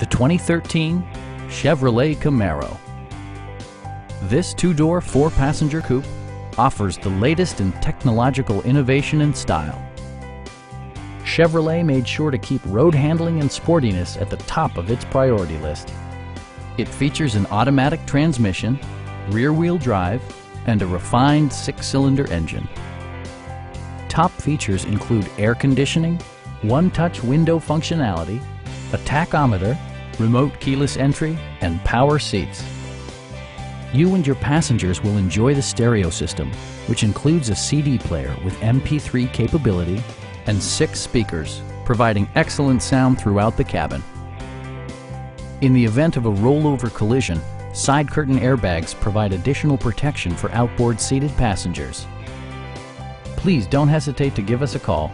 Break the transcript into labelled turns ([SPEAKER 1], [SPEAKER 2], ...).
[SPEAKER 1] the 2013 Chevrolet Camaro. This two-door, four-passenger coupe offers the latest in technological innovation and style. Chevrolet made sure to keep road handling and sportiness at the top of its priority list. It features an automatic transmission, rear-wheel drive, and a refined six-cylinder engine. Top features include air conditioning, one-touch window functionality, a tachometer, remote keyless entry, and power seats. You and your passengers will enjoy the stereo system, which includes a CD player with MP3 capability and 6 speakers, providing excellent sound throughout the cabin. In the event of a rollover collision, side curtain airbags provide additional protection for outboard seated passengers. Please don't hesitate to give us a call